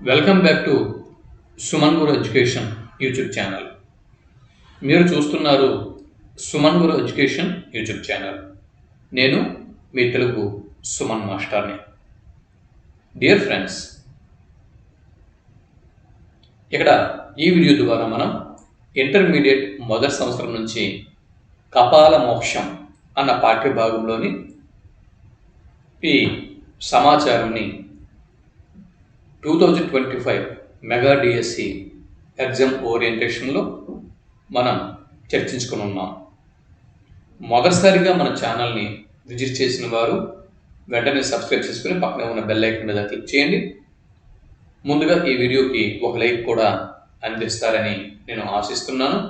Welcome back to Suman Guru education YouTube channel. మీరు చూస్తున్నారు సుమన్ గురు education YouTube channel. నేను మీ తెలుగు సుమన్ మాస్టర్ని. డియర్ ఫ్రెండ్స్, ఇక్కడ ఈ వీడియో ద్వారా మనం ఇంటర్మీడియట్ మొదటి సంవత్సరం నుంచి కపాల మోక్షం అన్న పాఠ్యభాగంలోని ఈ సమాచారాన్ని 2025 మెగా డిఎస్సి ఎగ్జామ్ ఓరియంటేషన్లో మనం చర్చించుకుని ఉన్నాం. మొదటిసారిగా మన ఛానల్ని విజిట్ చేసిన వారు వెంటనే సబ్స్క్రైబ్ చేసుకుని పక్కనే ఉన్న బెల్ ఐకాన్ మీద క్లిక్ చేయండి. ముందుగా ఈ వీడియోకి ఒక లైక్ కూడా అందిస్తారని నేను ఆశిస్తున్నాను.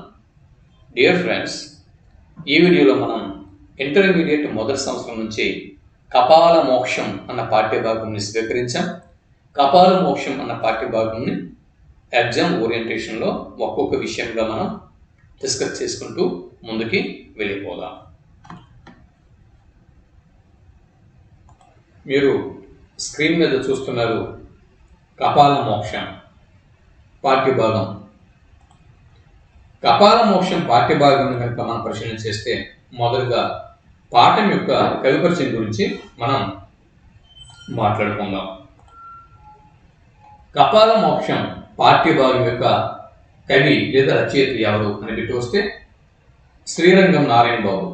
డియర్ ఫ్రెండ్స్, ఈ వీడియోలో మనం ఇంటర్మీడియట్ మొదటి సంవత్సరం నుంచి కపాల మోక్షం అన్న పాఠ్యభాగంని స్వీకరించాం. కపాల మోక్షం అన్న పాఠ్యభాగంని ఎగ్జామ్ ఓరియంటేషన్లో ఒక్కొక్క విషయంగా మనం డిస్కస్ చేసుకుంటూ ముందుకి వెళ్ళిపోదాం. మీరు స్క్రీన్ మీద చూస్తున్నారు కపాల మోక్షం పాఠ్యభాగం. కపాల మోక్షం పాఠ్యభాగం కనుక మనం పరిశీలన చేస్తే మొదలుగా పాఠం యొక్క కవి పరిచయం గురించి మనం మాట్లాడుకుందాం. కపాల మోక్షం పాఠ్యభాగం యొక్క కవి లేదా రచయిత ఎవరు అని పెట్టి వస్తే శ్రీరంగం నారాయణ బాబు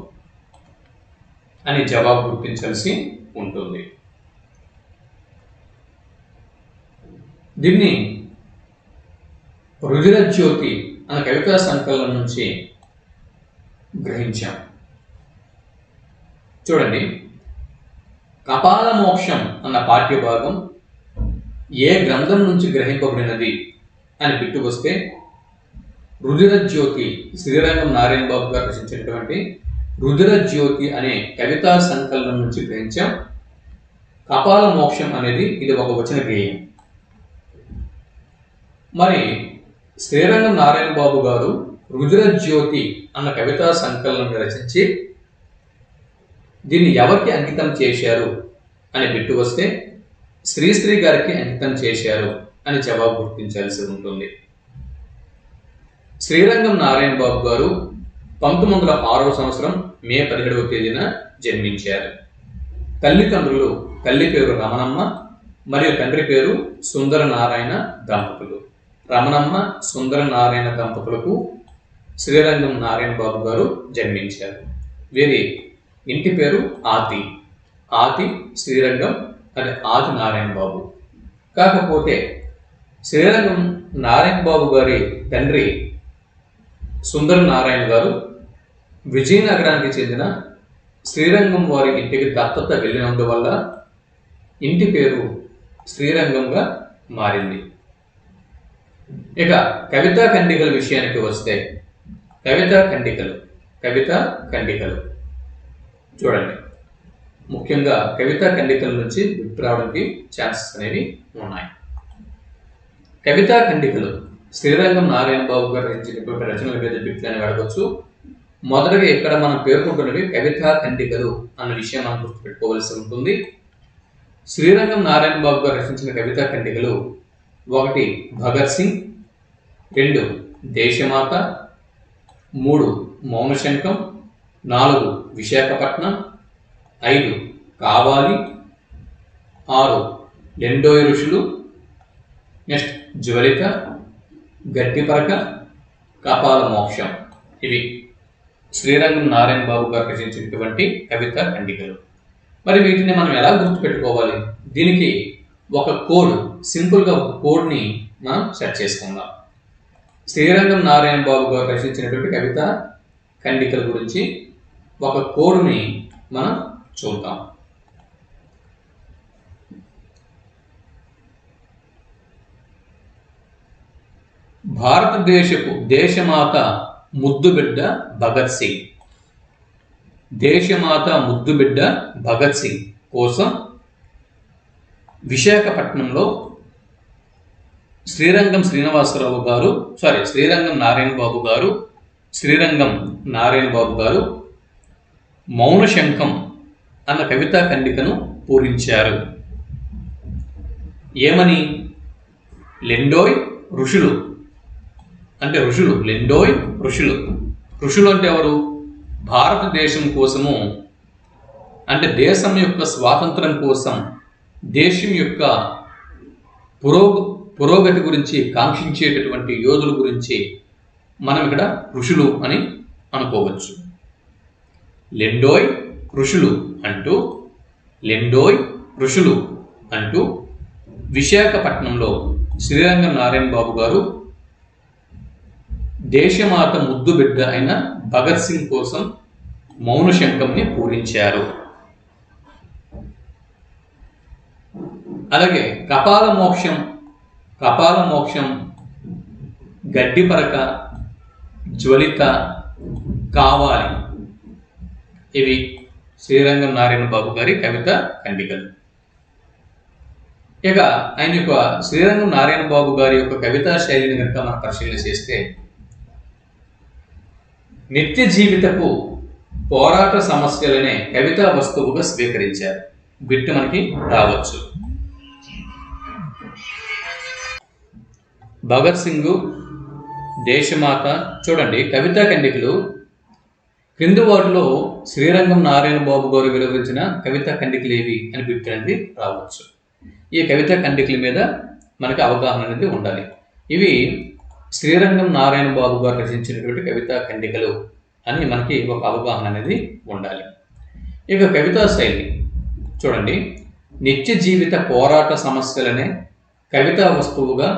అని జవాబు గుర్తించాల్సి ఉంటుంది. దీన్ని రుధిరజ్యోతి అనే కవితా సంకలనం నుంచి గ్రహించాం. చూడండి, కపాల మోక్షం అన్న పాఠ్యభాగం ఏ గ్రంథం నుంచి గ్రహింపబడినది అని బిట్టుకొస్తే రుధిరజ్యోతి, శ్రీరంగం నారాయణ బాబు గారు రచించినటువంటి రుధిరజ్యోతి అనే కవితా సంకలనం నుంచి గ్రహించాం. కపాల మోక్షం అనేది ఇది ఒక వచన గేయం. మరి శ్రీరంగం నారాయణ బాబు గారు రుధిరజ్యోతి అన్న కవితా సంకలనం రచించి దీన్ని ఎవరికి అంకితం చేశారు అని బిట్టు వస్తే శ్రీశ్రీ గారికి అంకితం చేశారు అని జవాబు గుర్తించాల్సి ఉంటుంది. శ్రీరంగం నారాయణ బాబు గారు 1906వ సంవత్సరం మే 17వ తేదీన జన్మించారు. తల్లిదండ్రులు తల్లి పేరు రమణమ్మ మరియు తండ్రి పేరు సుందర నారాయణ దంపతులు. రమణమ్మ సుందర నారాయణ దంపతులకు శ్రీరంగం నారాయణ బాబు గారు జన్మించారు. వీరి ఇంటి పేరు ఆతి శ్రీరంగం అదే ఆది నారాయణ బాబు. కాకపోతే శ్రీరంగం నారాయణ బాబు గారి తండ్రి సుందర నారాయణ గారు విజయనగరానికి చెందిన శ్రీరంగం వారి ఇంటికి దత్తత వెళ్ళినందువల్ల ఇంటి పేరు శ్రీరంగంగా మారింది. ఇక కవితా ఖండికల విషయానికి వస్తే కవితా ఖండికలు చూడండి, ముఖ్యంగా కవితా ఖండికల నుంచి బిట్ రావడానికి ఛాన్సెస్ అనేవి ఉన్నాయి. కవితా ఖండికలు శ్రీరంగం నారాయణ బాబు గారు రచించినటువంటి రచనల మీద బిట్లు అని అడగవచ్చు. మొదటగా ఇక్కడ మనం పేర్కొంటున్నవి కవితా ఖండికలు అన్న విషయం మనం గుర్తుపెట్టుకోవాల్సి ఉంటుంది. శ్రీరంగం నారాయణ బాబు గారు రచించిన కవితా ఖండికలు 1 భగత్ సింగ్, 2 దేశమాత, 3 మౌనశంఖం, 4 విశాఖపట్నం, 5 కావాలి, 6 ఎండోయి ఋషులు, నెక్స్ట్ జ్వలిత, గట్టిపరక, కపాల మోక్షం. ఇవి శ్రీరంగం నారాయణ బాబు గారు రచించినటువంటి కవితా ఖండికలు. మరి వీటిని మనం ఎలా గుర్తుపెట్టుకోవాలి? దీనికి ఒక కోడ్, సింపుల్గా ఒక కోడ్ని మనం సెట్ చేసుకుందాం. శ్రీరంగం నారాయణ బాబు గారు రచించినటువంటి కవితా ఖండికల గురించి ఒక కోడ్ని మనం చూద్దాం. భారతదేశపు దేశమాత ముద్దుబిడ్డ భగత్ సింగ్, దేశమాత ముద్దుబిడ్డ భగత్ సింగ్ కోసం విశాఖపట్నంలో శ్రీరంగం నారాయణ బాబు గారు మౌనశంఖం అన్న కవితా ఖండికను పూరించారు. ఏమని? లెండోయ్ ఋషులు అంటే ఋషులు, లెండోయ్ ఋషులు. ఋషులు అంటే ఎవరు? భారతదేశం కోసము అంటే దేశం యొక్క స్వాతంత్రం కోసం, దేశం యొక్క పురోగతి గురించి కాంక్షించేటటువంటి యోధుల గురించి మనం ఇక్కడ ఋషులు అని అనుకోవచ్చు. లెండోయ్ ఋషులు అంటూ, లెండోయ్ ఋషులు అంటూ విశాఖపట్నంలో శ్రీరంగం నారాయణ బాబు గారు దేశమాత ముద్దు బిడ్డ అయిన భగత్ సింగ్ కోసం మౌన శంఖంని పూరించారు. అలాగే కపాల మోక్షం, గడ్డిపరక, జ్వలిత, కావాలి, ఇవి శ్రీరంగం నారాయణ బాబు గారి కవిత ఖండికలు. ఇక ఆయన యొక్క శ్రీరంగం నారాయణ బాబు గారి యొక్క కవితా శైలిని కనుక మనం పరిశీలన చేస్తే, నిత్య జీవితపు పోరాట సమస్యలనే కవితా వస్తువుగా స్వీకరించారు. బిట్టు మనకి రావచ్చు. భగత్ సింగ్, దేశమాత. చూడండి, కవితా ఖండికలు క్రింది వాటిలో శ్రీరంగం నారాయణ బాబు గారు వెలువరించిన కవితా ఖండికలు ఏవి అని బిట్ అనేది రావచ్చు. ఈ కవితా ఖండికల మీద మనకి అవగాహన అనేది ఉండాలి. ఇవి శ్రీరంగం నారాయణ బాబు గారు రచించినటువంటి కవితా ఖండికలు అని మనకి ఒక అవగాహన అనేది ఉండాలి. ఇక కవితా శైలి చూడండి, నిత్య జీవిత పోరాట సమస్యలనే కవితా వస్తువుగా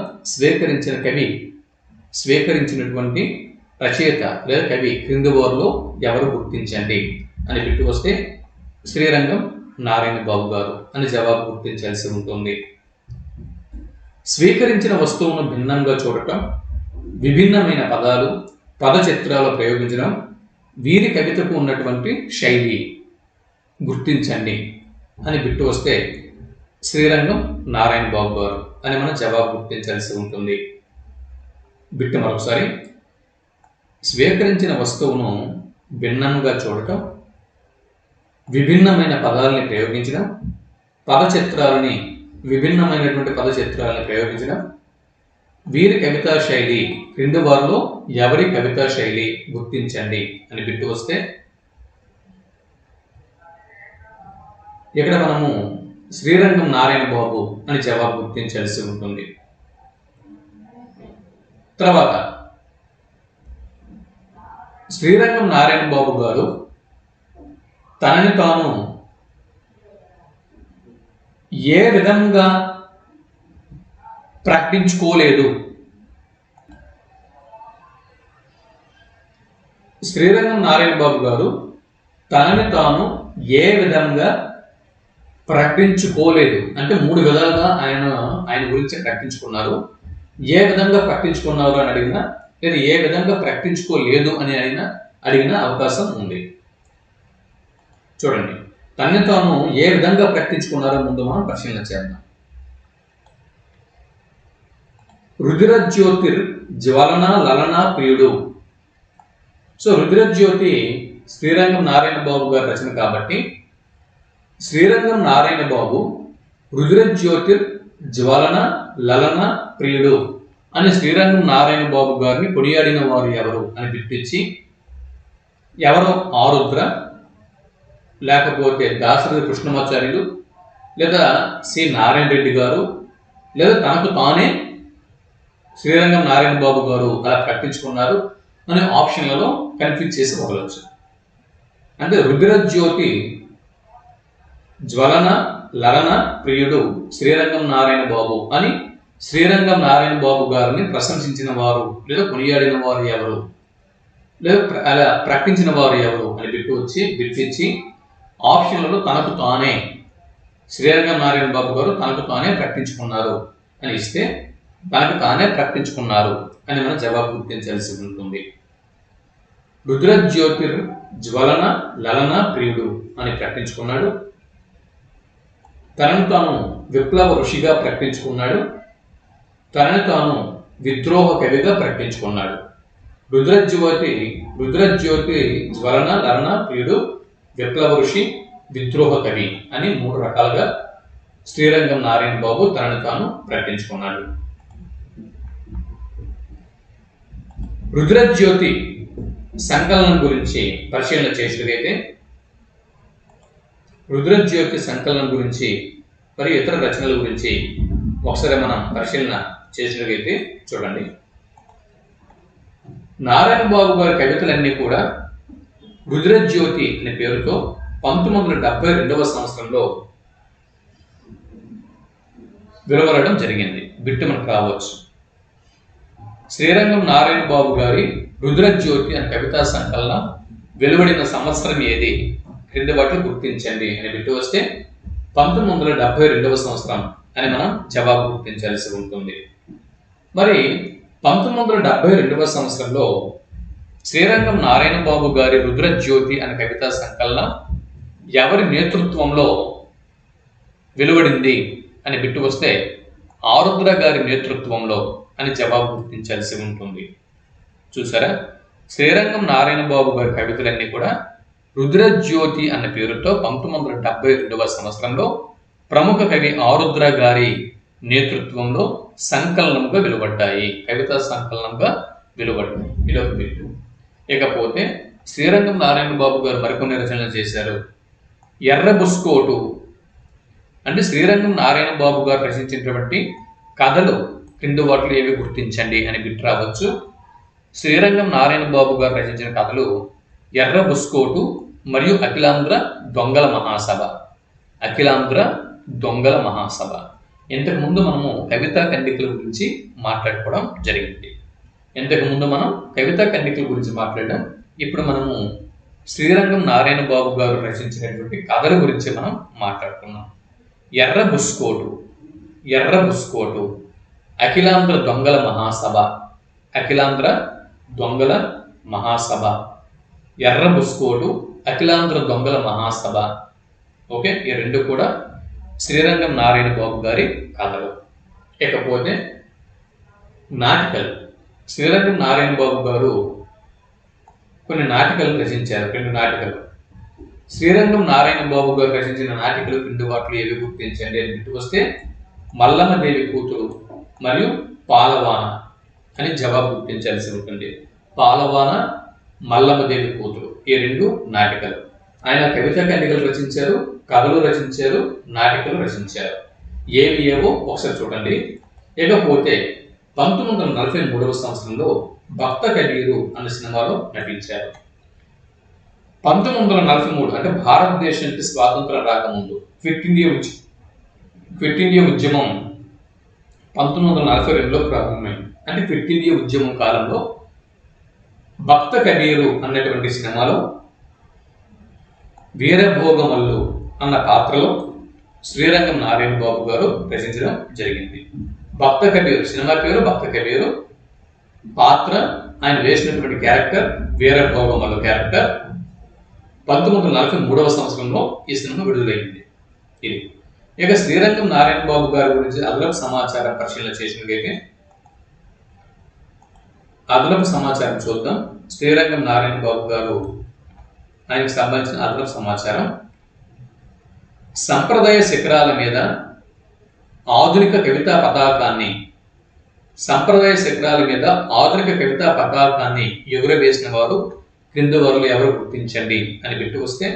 స్వీకరించినటువంటి రచయిత లేదా కవి క్రింది వారిలో ఎవరు గుర్తించండి అని పెట్టి వస్తే శ్రీరంగం నారాయణ బాబు గారు అని జవాబు గుర్తించాల్సి ఉంటుంది. స్వీకరించిన వస్తువును భిన్నంగా చూడటం, విభిన్నమైన పదాలు, పదచిత్రాలు ప్రయోగించడం వీరి కవితకు ఉన్నటువంటి శైలి గుర్తించండి అని బిట్టు వస్తే శ్రీరంగం నారాయణ బాబు గారు అని మనం జవాబు గుర్తించాల్సి ఉంటుంది. బిట్టు మరొకసారి, స్వీకరించిన వస్తువును భిన్నంగా చూడటం, విభిన్నమైన పదాలని ప్రయోగించడం, విభిన్నమైనటువంటి పదచిత్రాలని ప్రయోగించడం వీరి కవితా శైలి క్రింది వారిలో ఎవరి కవితా శైలి గుర్తించండి అని బిట్టు వస్తే ఇక్కడ మనము శ్రీరంగం నారాయణ బాబు అని జవాబు గుర్తించాల్సి ఉంటుంది. తర్వాత శ్రీరంగం నారాయణ బాబు గారు తనని తాను ఏ విధంగా ప్రకటించుకోలేదు. శ్రీరంగం నారాయణ బాబు గారు తనని తాను ఏ విధంగా ప్రకటించుకోలేదు అంటే 3 విధాలుగా ఆయన గురించి ప్రకటించుకున్నారు. ఏ విధంగా ప్రకటించుకున్నారు అని అడిగినా, లేదా ఏ విధంగా ప్రకటించుకోలేదు అని అడిగిన అవకాశం ఉంది. చూడండి, తనని తాను ఏ విధంగా ప్రకటించుకున్నారో ముందు మనం పరిశీలన చేద్దాం. రుధిరజ్యోతిర్ జ్వలన లలన ప్రియుడు. సో రుధిరజ్యోతి శ్రీరంగం నారాయణ బాబు గారి రచన కాబట్టి శ్రీరంగం నారాయణ బాబు రుధిరజ్యోతిర్ జ్వలన లలన ప్రియుడు అని శ్రీరంగం నారాయణ బాబు గారిని కొనియాడిన వారు ఎవరు అని బిట్టించి, ఎవరో ఆరుద్ర, లేకపోతే దాశరథి కృష్ణమాచార్యులు, లేదా సి నారాయణ రెడ్డి గారు, లేదా తనకు తానే శ్రీరంగం నారాయణ బాబు గారు అలా ప్రకటించుకున్నారు అనే ఆప్షన్లలో కన్ఫ్యూజ్ చేసి వదలవచ్చు. అంటే రుధిరజ్యోతి జ్వలన లలన ప్రియుడు శ్రీరంగం నారాయణ బాబు అని శ్రీరంగం నారాయణ బాబు గారిని ప్రశంసించిన వారు లేదా కొనియాడిన వారు ఎవరు, లేదా అలా ప్రకటించిన వారు ఎవరు అని బిట్టించి ఆప్షన్లలో తనకు తానే శ్రీరంగం నారాయణ బాబు గారు తనకు తానే ప్రకటించుకున్నారు అని ఇస్తే తనకు తానే ప్రకటించుకున్నారు అని మనం జవాబు గుర్తించాల్సి ఉంటుంది. రుద్రజ్యోతిర్ జ్వలన లలన ప్రియుడు అని ప్రకటించుకున్నాడు. తనను తాను విప్లవ ఋషిగా ప్రకటించుకున్నాడు. తనను తాను విద్రోహ కవిగా ప్రకటించుకున్నాడు. రుద్రజ్యోతి జ్వలన లలన ప్రియుడు, విప్లవ ఋషి, విద్రోహ కవి అని 3 రకాలుగా శ్రీరంగం నారాయణ బాబు తనను తాను ప్రకటించుకున్నాడు. రుద్రజ్యోతి సంకలనం గురించి పరిశీలన చేసినట్లయితే రుద్రజ్యోతి సంకలనం గురించి మరియు ఇతర రచనల గురించి ఒకసారి మనం పరిశీలన చేసినట్లయితే చూడండి. నారాయణ బాబు గారి కవితలన్నీ కూడా రుద్రజ్యోతి అనే పేరుతో 1972వ సంవత్సరంలో వెలువడడం జరిగింది. బిట్టు మనకు రావచ్చు. శ్రీరంగం నారాయణ బాబు గారి రుద్రజ్యోతి అనే కవితా సంకలనం వెలువడిన సంవత్సరం ఏది? క్రింది వాటిని గుర్తించండి అని బిట్టు వస్తే 1972వ సంవత్సరం అని మనం జవాబు గుర్తించాల్సి ఉంటుంది. మరి 1972వ సంవత్సరంలో శ్రీరంగం నారాయణ బాబు గారి రుద్రజ్యోతి అనే కవితా సంకలనం ఎవరి నేతృత్వంలో వెలువడింది అని బిట్టు వస్తే ఆరుద్ర గారి నేతృత్వంలో అని జవాబు గుర్తించాల్సి ఉంటుంది. చూసారా, శ్రీరంగం నారాయణ బాబు గారి కవితలన్నీ కూడా రుద్రజ్యోతి అన్న పేరుతో 1972వ సంవత్సరంలో ప్రముఖ కవి ఆరుద్ర గారి నేతృత్వంలో సంకలనంగా వెలువడ్డాయి. కవితా సంకలనంగా వెలువడ్డాయి. ఇదొక బిట్టు. ఇకపోతే శ్రీరంగం నారాయణ బాబు గారు మరికొన్ని రచనలు చేశారు. ఎర్ర బుస్కోటు అంటే శ్రీరంగం నారాయణ బాబు గారు రచించినటువంటి కథలు క్రింది వాటిలో ఏవి గుర్తించండి అని బిట్ రావచ్చు. శ్రీరంగం నారాయణ బాబు గారు రచించిన కథలు ఎర్ర బుస్కోటు మరియు అఖిలాంధ్ర దొంగల మహాసభ. అఖిలాంధ్ర దొంగల మహాసభ. ఇంతకుముందు మనము కవితా ఖండికల గురించి మాట్లాడుకోవడం జరిగింది. మాట్లాడడం. ఇప్పుడు మనము శ్రీరంగం నారాయణ బాబు గారు రచించినటువంటి కథల గురించి మనం మాట్లాడుకున్నాం. ఎర్ర బుస్కోటు అఖిలాంధ్ర దొంగల మహాసభ. అఖిలాంధ్ర దొంగల మహాసభ. ఎర్ర బుస్కోటు అఖిలాంధ్ర దొంగల మహాసభ. ఓకే, ఈ రెండు కూడా శ్రీరంగం నారాయణ బాబు గారి కథలు. ఇకపోతే నాటికలు. శ్రీరంగం నారాయణ బాబు గారు కొన్ని నాటికలు రచించారు. 2 నాటికలు. శ్రీరంగం నారాయణ బాబు గారు రచించిన నాటికలు క్రింది వాటిలో ఏవి గుర్తించండి అని బిట్టు వస్తే మల్లమ్మదేవి కూతురు మరియు పాలవాన అని జవాబు గుర్తించాల్సి ఉంటుంది. పాలవాన, మల్లమ్మదేవి కూతురు, ఈ 2 నాటికలు. ఆయన కవితా ఖండికలు రచించారు, కథలు రచించారు, నాటికలు రచించారు. ఏవో ఒకసారి చూడండి. ఇకపోతే 1943వ సంవత్సరంలో భక్త కబీరు అనే సినిమాలో నటించారు. 1943 అంటే భారతదేశానికి స్వాతంత్రం రాకముందు క్విట్ ఇండియా ఉద్యమం 1942లో ప్రారంభమైంది. అంటే క్విట్ ఇండియా ఉద్యమం కాలంలో భక్త కబీరు అన్నటువంటి సినిమాలో వీరభోగమల్లు అన్న పాత్రలో శ్రీరంగం నారాయణ బాబు గారు రచించడం జరిగింది. భక్త కబీరు సినిమా పేరు భక్త కబీరు, పాత్ర ఆయన వేసినటువంటి క్యారెక్టర్ వీరభోగమల్లు క్యారెక్టర్. 1943వ సంవత్సరంలో ఈ సినిమా విడుదలైంది. ఇది. ఇక శ్రీరంగం నారాయణ బాబు గారి గురించి అదనపు సమాచారం పరిశీలన చేసినట్లయితే అదనపు సమాచారం చూద్దాం. శ్రీరంగం నారాయణ బాబు గారు ఆయనకు సంబంధించిన అదనపు సమాచారం. సంప్రదాయ శిఖరాల మీద ఆధునిక కవితా పతాకాన్ని ఎగురవేసిన వారు క్రింది వారిలో ఎవరు గుర్తించండి అని బిట్టు వస్తే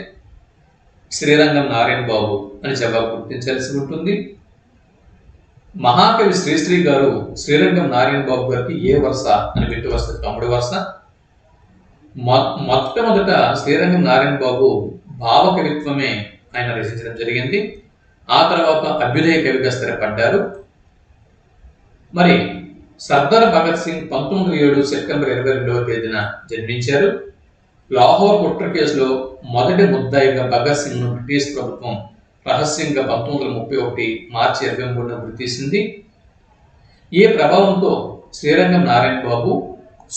శ్రీరంగం నారాయణ బాబు అని జవాబు గుర్తించాల్సి ఉంటుంది. మహాకవి శ్రీశ్రీ గారు శ్రీరంగం నారాయణ బాబు గారికి ఏ వరుస అని బిట్టు వస్తే తమ్ముడి వరుస. మొట్టమొదట శ్రీరంగం నారాయణ బాబు భావ కవిత్వమే ఆయన రచించడం జరిగింది. ఆ తర్వాత అభ్యుదయ కవిగా స్థిరపడ్డారు. మరి సర్దార్ భగత్ సింగ్ 1907 సెప్టెంబర్ 22వ తేదీన జన్మించారు. లాహోర్ కుట్ర కేసులో మొదటి ముద్దాయిగా భగత్ సింగ్ ను బ్రిటిష్ ప్రభుత్వం రహస్యంగా 1931 మార్చి 23న గుర్తించింది. ఈ ప్రభావంతో శ్రీరంగం నారాయణ బాబు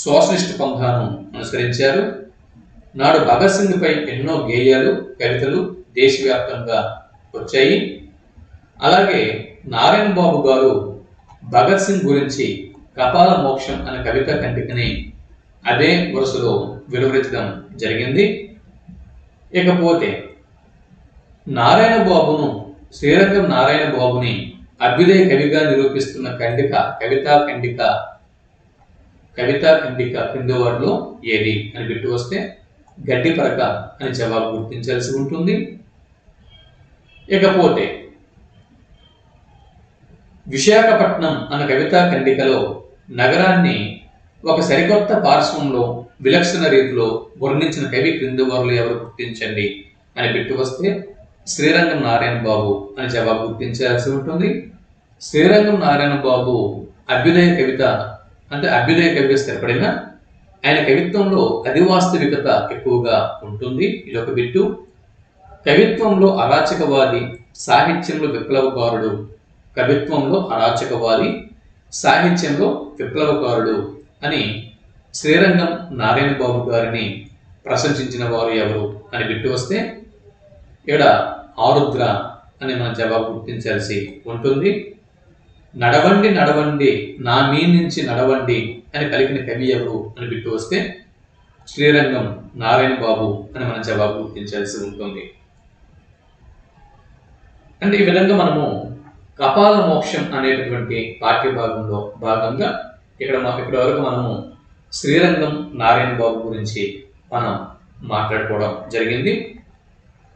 సోషలిస్ట్ పంథాను అనుసరించారు. నాడు భగత్ సింగ్ పై ఎన్నో గేయాలు, కవితలు దేశవ్యాప్తంగా వచ్చాయి. అలాగే నారాయణ బాబు గారు భగత్ సింగ్ గురించి కపాల మోక్షం అనే కవితా ఖండికని అదే వరుసలో వెలువరించడం జరిగింది. ఇకపోతే శ్రీరంగం నారాయణ బాబుని అభ్యుదయ కవిగా నిరూపిస్తున్న కవితా ఖండిక కవితా ఖండిక క్రింది వాటిలో ఏది అని బిట్టు వస్తే గడ్డి పరక అని జవాబు గుర్తించాల్సి ఉంటుంది. ఇకపోతే విశాఖపట్నం అన్న కవితా ఖండికలో నగరాన్ని ఒక సరికొత్త పార్శ్వంలో విలక్షణ రీతిలో వర్ణించిన కవి క్రింది వారిలో ఎవరు గుర్తించండి అని బిట్టు వస్తే శ్రీరంగం నారాయణ బాబు అని జవాబు గుర్తించాల్సి ఉంటుంది. శ్రీరంగం నారాయణ బాబు అభ్యుదయ కవిత అంటే అభ్యుదయ కవిగా స్థిరపడిన ఆయన కవిత్వంలో అధివాస్తవికత ఎక్కువగా ఉంటుంది. ఇదొక బిట్టు. కవిత్వంలో అరాచకవాది, సాహిత్యంలో విప్లవకారుడు. కవిత్వంలో అరాచకవాది, సాహిత్యంలో విప్లవకారుడు అని శ్రీరంగం నారాయణ బాబు గారిని ప్రశంసించిన వారు ఎవరు అని బిట్టు వస్తే ఇక్కడ ఆరుద్ర అని మనం జవాబు గుర్తించాల్సి ఉంటుంది. నడవండి నడవండి నా మీ నుంచి నడవండి అని పలికిన కవి ఎవరు అని బిట్టు వస్తే శ్రీరంగం నారాయణ బాబు అని మనం జవాబు గుర్తించాల్సి ఉంటుంది. అంటే ఈ విధంగా మనము కపాల మోక్షం అనేటటువంటి పాఠ్య భాగంలో భాగంగా ఇప్పటి వరకు మనము శ్రీరంగం నారాయణ బాబు గురించి మనం మాట్లాడుకోవడం జరిగింది.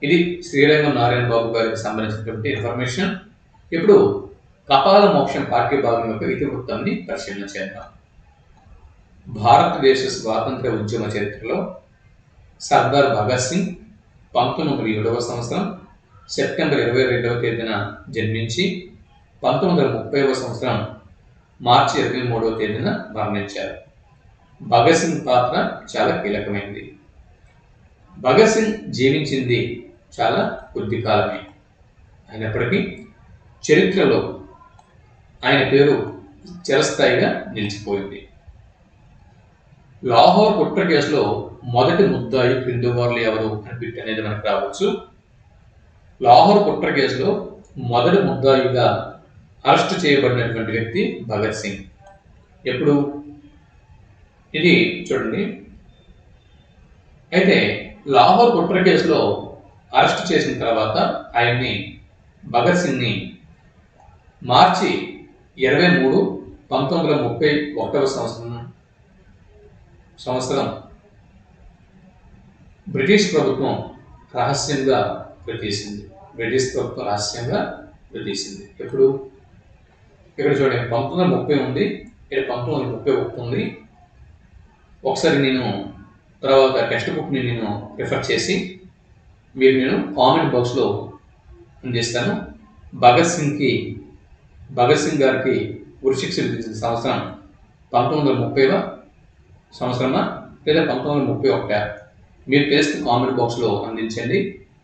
ఇది శ్రీరంగం నారాయణ బాబు గారికి సంబంధించినటువంటి ఇన్ఫర్మేషన్. ఇప్పుడు కపాల మోక్షం పాఠ్య భాగం యొక్క ఇతివృత్తాన్ని పరిశీలన చేద్దాం. భారతదేశ స్వాతంత్ర ఉద్యమ చరిత్రలో సర్దార్ భగత్ సింగ్ 1907వ సంవత్సరం సెప్టెంబర్ 22వ తేదీన జన్మించి 1930వ సంవత్సరం మార్చి 23వ తేదీన మరణించారు. భగత్ సింగ్ పాత్ర చాలా కీలకమైనది. భగత్ సింగ్ జీవించింది చాలా కొద్ది కాలమే అయినప్పటికీ చరిత్రలో ఆయన పేరు చిరస్థాయిగా నిలిచిపోయింది. లాహోర్ కుట్ర కేసులో మొదటి ముద్దాయి క్రింది వారిలో ఎవరు అని బిట్ అనేది మనకు రావచ్చు. లాహోర్ కుట్ర కేసులో మొదటి ముద్దాయిగా అరెస్ట్ చేయబడినటువంటి వ్యక్తి భగత్ సింగ్. ఎప్పుడు ఇది చూడండి. అయితే లాహోర్ కుట్ర కేసులో అరెస్ట్ చేసిన తర్వాత ఆయన్ని భగత్ సింగ్ని మార్చి 23, 1931 సంవత్సరం బ్రిటిష్ ప్రభుత్వం రహస్యంగా ప్రతీసింది. ఎప్పుడు ఇక్కడ చూడండి 1930 ఉంది, ఇక్కడ 1931 ఉంది. ఒకసారి నేను తర్వాత టెక్స్ట్ బుక్ని నేను రిఫర్ చేసి మీరు నేను కామెంట్ బాక్స్లో అందిస్తాను. భగత్ సింగ్ గారికి ఉరిశిక్ష విధించిన సంవత్సరం 1930వ సంవత్సరమా లేదా 1931 మీరు తెలిస్తే కామెంట్ బాక్స్లో అందించండి.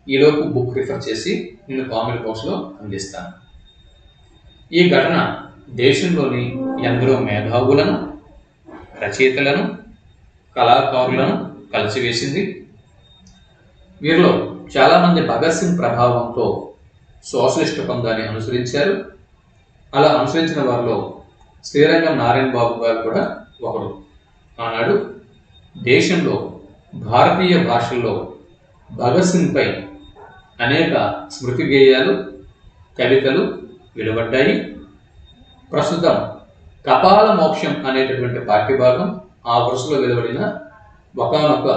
ఈలోపు బుక్ రిఫర్ చేసి నేను కామెంట్ బాక్స్లో అందిస్తాను. ఈ ఘటన దేశంలోని ఎందరో మేధావులను, రచయితలను, కళాకారులను కలిసివేసింది. వీరిలో చాలామంది భగత్ సింగ్ ప్రభావంతో సోషలిస్ట్ పందాన్ని అనుసరించారు. అలా అనుసరించిన వారిలో శ్రీరంగం నారాయణ బాబు గారు కూడా ఒకరు. ఆనాడు దేశంలో భారతీయ భాషల్లో భగత్ సింగ్పై అనేక స్మృతి గేయాలు, కవితలు వెలువడ్డాయి. ప్రస్తుతం కపాల మోక్షం అనేటటువంటి పాఠ్యభాగం ఆ వరుసలో వెలువడిన ఒకానొక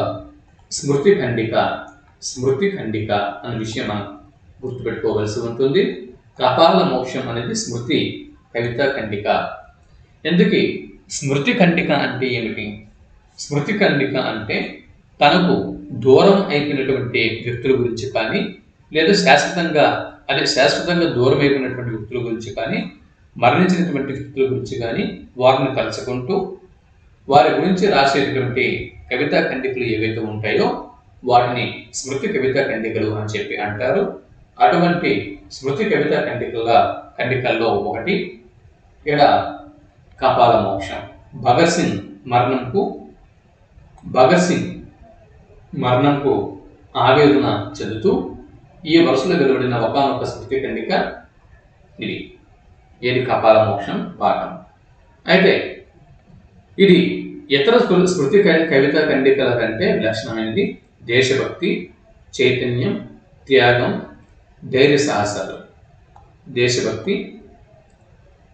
స్మృతి ఖండిక అనే విషయం మనం గుర్తుపెట్టుకోవలసి ఉంటుంది. కపాల మోక్షం అనేది స్మృతి కవితా ఖండిక. ఎందుకు స్మృతి ఖండిక అంటే ఏమిటి? స్మృతి ఖండిక అంటే తనకు దూరం అయిపోయినటువంటి వ్యక్తుల గురించి కానీ లేదా శాశ్వతంగా దూరం అయిపోయినటువంటి వ్యక్తుల గురించి కానీ మరణించినటువంటి వ్యక్తుల గురించి కానీ వారిని తలుచుకుంటూ వారి గురించి రాసేటటువంటి కవితా ఖండికలు ఏవైతే ఉంటాయో వాటిని స్మృతి కవితా ఖండికలు అని చెప్పి అంటారు. అటువంటి స్మృతి కవితా ఖండికల్లో ఒకటి ఇక్కడ కపాల మోక్షం. భగత్ సింగ్ మరణంకు ఆవేదన చెందుతూ ఈ వరుసలో వెలువడిన ఒకానొక స్మృతి ఖండిక ఇది. ఏది? కపాల మోక్షం పాఠం. అయితే ఇది ఇతర స్మృతి కవితా ఖండికల కంటే విలక్షణమైనది. దేశభక్తి, చైతన్యం, త్యాగం, ధైర్య సాహసాలు. దేశభక్తి,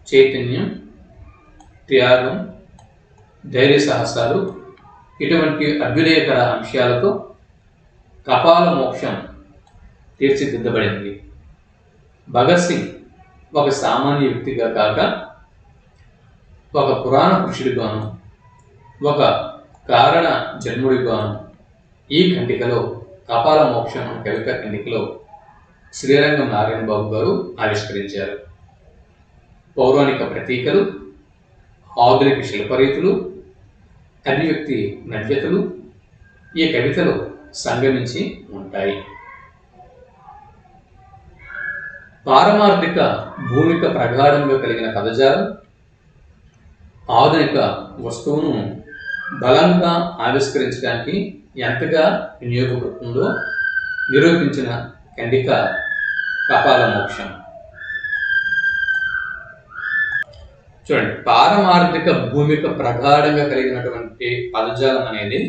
చైతన్యం, త్యాగం, ధైర్య సాహసాలు ఇటువంటి అభ్యుదయకర అంశాలతో కపాల మోక్షం తీర్చిదిద్దబడింది. భగత్ సింగ్ ఒక సామాన్య వ్యక్తిగా కాక ఒక పురాణ పురుషుడిగాను, ఒక కారణ జన్ముడిగాను ఈ ఖండికలో కపాల మోక్షం అనే కవిత ఖండికలో శ్రీరంగం నారాయణ బాబు గారు ఆవిష్కరించారు. పౌరాణిక ప్రతీకలు, ఆధునిక శిల్పరీతులు, అభివ్యక్తి నవ్యతలు ఈ కవితలో సంగమించి ఉంటాయి. పారమార్థిక భూమిక ప్రగాఢంగా కలిగిన పదజాలం ఆధునిక వస్తువును బలంగా ఆవిష్కరించడానికి ఎంతగా వినియోగపడుతుందో నిరూపించిన ఖండిక కపాల మోక్షం. చూడండి, పారమార్థిక భూమిక ప్రగాఢంగా కలిగినటువంటి పదజాలం అనేది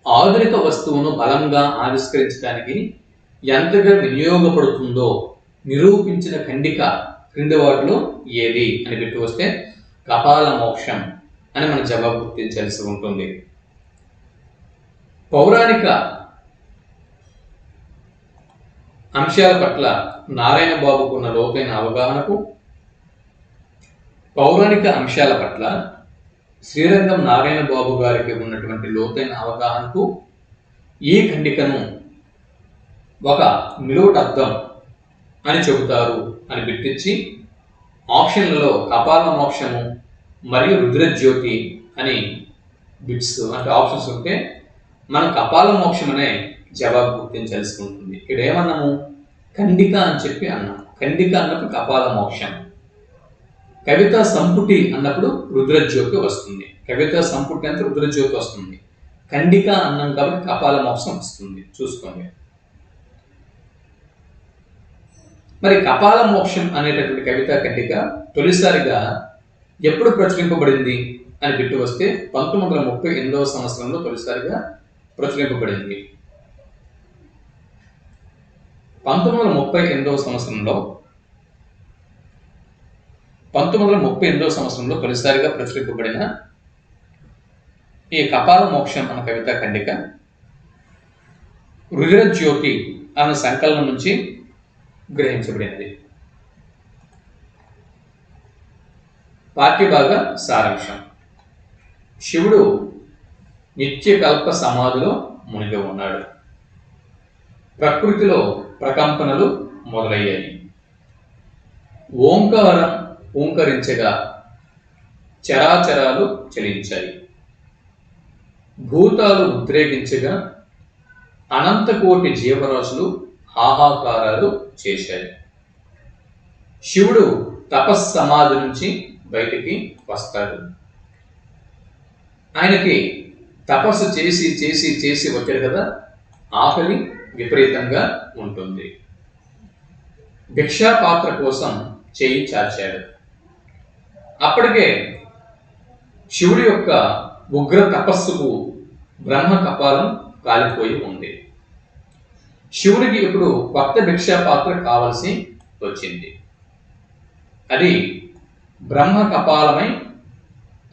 ఆధునిక వస్తువును బలంగా ఆవిష్కరించడానికి ఎంతగా వినియోగపడుతుందో నిరూపించిన ఖండిక క్రింది వాటిలో ఏది అని పెట్టి వస్తే కపాల మోక్షం అని మనం జవాబు గుర్తించాల్సి ఉంటుంది. పౌరాణిక అంశాల పట్ల నారాయణ బాబుకున్న లోతైన అవగాహనకు, పౌరాణిక అంశాల పట్ల శ్రీరంగం నారాయణ బాబు గారికి ఉన్నటువంటి లోతైన అవగాహనకు ఈ ఖండికను ఒక నిలువుటద్దం అని చెబుతారు అని గుర్తించి ఆప్షన్లలో కపాల మోక్షము మరియు రుద్రజ్యోతి అని బిట్స్ అంటే ఆప్షన్స్ ఉంటే మనం కపాల మోక్షం అనే జవాబు గుర్తించాల్సి ఉంటుంది. ఇక్కడ ఏమన్నాము? ఖండిక అని చెప్పి అన్నాం. ఖండిక అన్నప్పుడు కపాల మోక్షం, కవిత సంపుటి అన్నప్పుడు రుద్రజ్యోతి వస్తుంది. కవిత సంపుటి అంటే రుద్రజ్యోతి వస్తుంది. ఖండిక అన్నాం కాబట్టి కపాల మోక్షం వస్తుంది. చూసుకోండి. మరి కపాల మోక్షం అనేటటువంటి కవిత ఖండిక తొలిసారిగా ఎప్పుడు ప్రచురింపబడింది అని బిట్టు వస్తే 1938వ సంవత్సరంలో తొలిసారిగా ప్రచురింపబడింది. 1938వ సంవత్సరంలో తొలిసారిగా ప్రచురింపబడిన ఈ కపాల మోక్షం అన్న కవిత ఖండిక రుద్రజ్యోతి అన్న సంకలనం నుంచి గ్రహించబడినది. పాఠ్యభాగ సారాంశం: శివుడు నిత్యకల్ప సమాధిలో మునిగి ఉన్నాడు. ప్రకృతిలో ప్రకంపనలు మొదలయ్యాయి. ఓంకారం ఓంకరించగా చరాచరాలు చలించాయి. భూతాలు ఉద్రేకించగా అనంతకోటి జీవరాశులు హాహాకారాలు చేశాయి. శివుడు తపస్సమాధి నుంచి బయటికి వస్తాడు. ఆయనకి తపస్సు చేసి చేసి చేసి వచ్చాడు కదా, ఆకలి విపరీతంగా ఉంటుంది. భిక్షా పాత్ర కోసం చేయి చాచాడు. అప్పటికే శివుడి యొక్క ఉగ్ర తపస్సుకు బ్రహ్మ కపాలం కాలిపోయి ఉంది. శివుడికి ఇప్పుడు కొత్త భిక్షా పాత్ర కావలసి వచ్చింది. అది బ్రహ్మ కపాలమై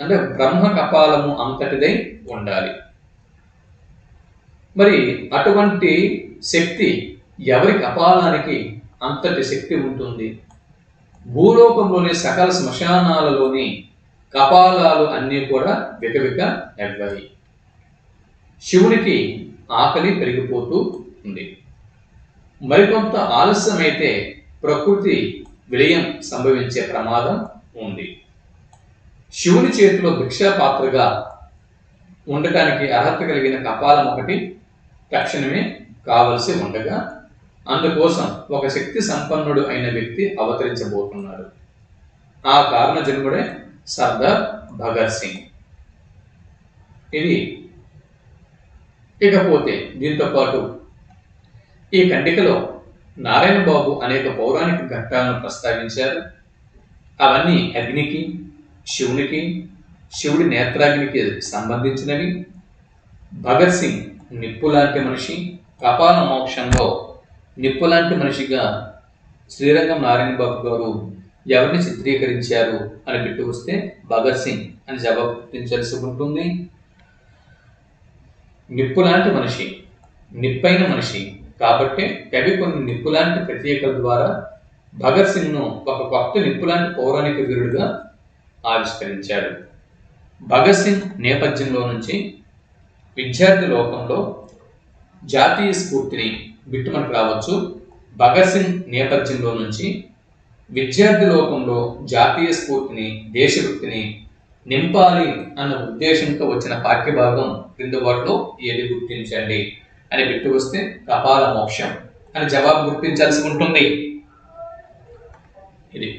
అంటే బ్రహ్మ కపాలము అంతటిదై ఉండాలి. మరి అటువంటి శక్తి ఎవరి కపాలానికి అంతటి శక్తి ఉంటుంది? భూలోకంలోని సకల శ్మశానాలలోని కపాలాలు అన్నీ కూడా వికవిక ఎవ్వాయి. శివునికి ఆకలి పెరిగిపోతూ ఉంది. మరికొంత ఆలస్యమైతే ప్రకృతి విలయం సంభవించే ప్రమాదం ఉంది. శివుని చేతిలో భిక్షా పాత్రగా ఉండటానికి అర్హత కలిగిన కపాలం ఒకటి తక్షణమే కావలసి ఉండగా అందుకోసం ఒక శక్తి సంపన్నుడు అయిన వ్యక్తి అవతరించబోతున్నాడు. ఆ కారణ జన్ముడే సర్దార్ భగత్ సింగ్. ఇది ఇకపోతే దీంతో పాటు ఈ ఖండికలో నారాయణ బాబు అనేక పౌరాణిక ఘట్టాలను ప్రస్తావించారు. అవన్నీ అగ్నికి, శివునికి, శివుడి నేత్రాగ్నికి సంబంధించినవి. భగత్ సింగ్ నిప్పు లాంటి మనిషి. కపాల మోక్షంలో నిప్పు లాంటి మనిషిగా శ్రీరంగం నారాయణ బాబు గారు ఎవరిని చిత్రీకరించారు అని పెట్టి వస్తే భగత్ సింగ్ అని జవాబు గుర్తించాల్సి ఉంటుంది. నిప్పులాంటి మనిషి, నిప్పైన మనిషి కాబట్టి కవి కొన్ని నిప్పులాంటి ప్రత్యేకల ద్వారా భగత్ సింగ్ ను ఒక కొత్త నిప్పులాంటి పౌరాణిక వీరుడుగా ఆవిష్కరించాడు. భగత్ సింగ్ నేపథ్యంలో నుంచి విద్యార్థి లోకంలో జాతీయ స్ఫూర్తిని బిట్టు మనకు రావచ్చు. భగత్ సింగ్ నేపథ్యంలో నుంచి విద్యార్థి లోకంలో జాతీయ స్ఫూర్తిని, దేశభక్తిని నింపాలి అన్న ఉద్దేశంతో వచ్చిన పాఠ్యభాగం క్రింద వాటిలో ఏది గుర్తించండి అని బిట్టు వస్తే కపాల మోక్షం అని జవాబు గుర్తించాల్సి ఉంటుంది. ఇది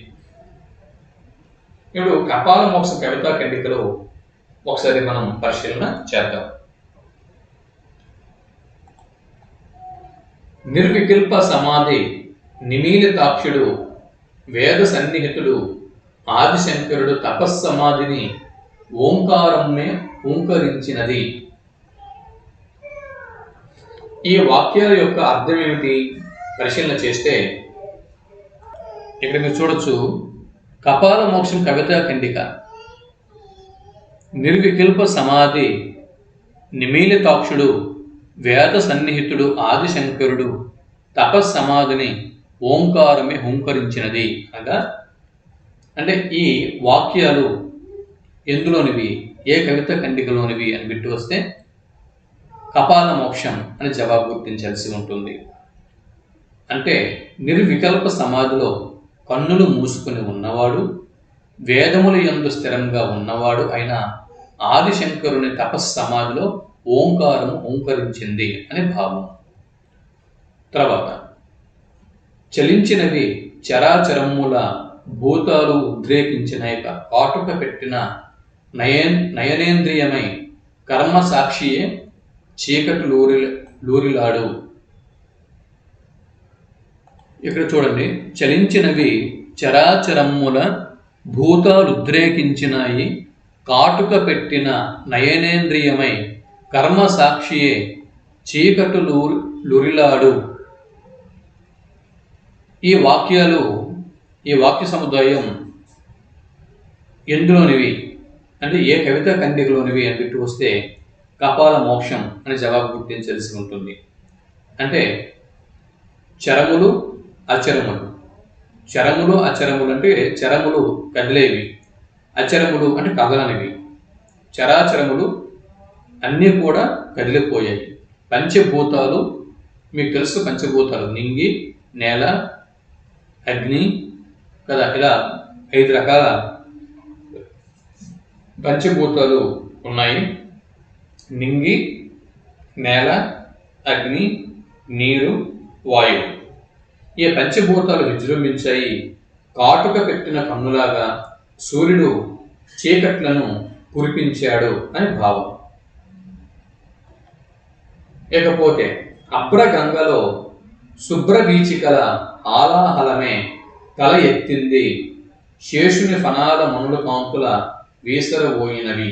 ఇప్పుడు కపాల మోక్ష కవితా ఖండికలో ఒకసారి మనం పరిశీలన చేద్దాం. నిర్వికల్ప సమాధి నిమీలితాక్షుడు వేద సన్నిహితుడు ఆదిశంకరుడు తపస్సమాధిని ఓంకారమ్మే ఓంకరించినది. ఈ వాక్యాల యొక్క అర్థం ఏమిటి పరిశీలన చేస్తే ఇక్కడ మీరు చూడొచ్చు. కపాల మోక్షం కవితా ఖండిక నిర్వికల్ప సమాధి నిమీలితాక్షుడు వేద సన్నిహితుడు ఆదిశంకరుడు తపస్సమాధిని ఓంకారమే హుంకరించినది అనగా అంటే ఈ వాక్యాలు ఎందులోనివి, ఏ కవిత ఖండికలోనివి అని బిట్టు వస్తే కపాల మోక్షం అని జవాబు గుర్తించాల్సి ఉంటుంది. అంటే నిర్వికల్ప సమాధిలో కన్నులు మూసుకుని ఉన్నవాడు, వేదముల యందు స్థిరంగా ఉన్నవాడు అయిన ఆదిశంకరుని తపస్సమాధిలో ఓంకారము ఓంకరించింది అని భావం. తర్వాత చలించినవి చరాచరముల భూతాలు ఉద్రేకించిన కాటుక పెట్టిన నయనేంద్రియమై కర్మ సాక్షియే చీకటి లూరిలాడు. ఇక్కడ చూడండి, చలించినవి చరాచరముల భూతాలు ఉద్రేకించినాయి కాటుక పెట్టిన నయనేంద్రియమై కర్మ సాక్షియే చీకటి లూరిలాడు. ఈ వాక్యాలు, ఈ వాక్య సముదాయం ఎందులోనివి అంటే ఏ కవితా ఖండికలోనివి అని పెట్టి వస్తే కపాల మోక్షం అని జవాబు గుర్తించాల్సి ఉంటుంది. అంటే చరములు అచరములు, చరములు అచరములు అంటే చరములు కదిలేవి, అచరములు అంటే కదలనివి, చరాచరములు అన్నీ కూడా కదిలిపోయాయి. పంచభూతాలు మీకు తెలుసు, పంచభూతాలు నింగి, నేల, అగ్ని కదా, ఇలా 5 రకాల పంచభూతాలు ఉన్నాయి. నింగి, నేల, అగ్ని, నీరు, వాయువు. ఈ పంచభూతాలు విజృంభించాయి. కాటుక పెట్టిన కన్నులాగా సూర్యుడు చీకట్లను కురిపించాడు అని భావం. ఇకపోతే అభ్రగంగలో శుభ్ర వీచికల ఆలాహలమే తల ఎత్తింది, శేషుని ఫనాల మనుల కాంతుల వీసరబోయినవి.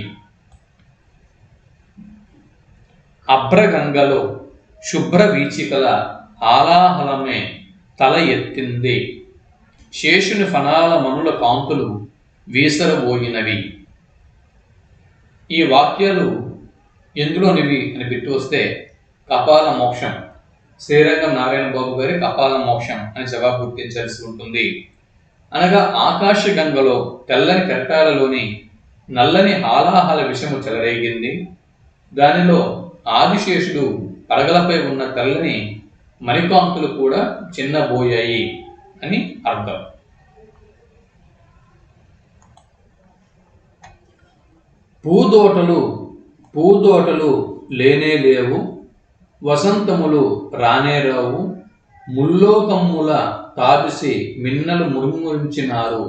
అభ్రగంగలో శుభ్ర వీచికల ఆలాహలమే తల ఎత్తింది, శేషుని ఫనాల మనుల కాంతులు వీసరబోయినవి. ఈ వాక్యాలు ఎందులోనివి అని పెట్టి వస్తే కపాల మోక్షం, శ్రీరంగం నారాయణ బాబు గారి కపాల మోక్షం అని జవాబు గుర్తించాల్సి ఉంటుంది. అనగా ఆకాశ గంగలో తెల్లని కెరటాలలోని నల్లని హాలాహల విషము చెలరేగింది, దానిలో ఆదిశేషుడు పడగలపై ఉన్న తెల్లని మణికాంతులు కూడా చిన్నబోయాయి అని అర్థం. పూదోటలు లేనే లేవు, వసంతములు రానే రావు, ముల్లోకమ్ముల తాపిసి మిన్నలు మురుమురించినారు.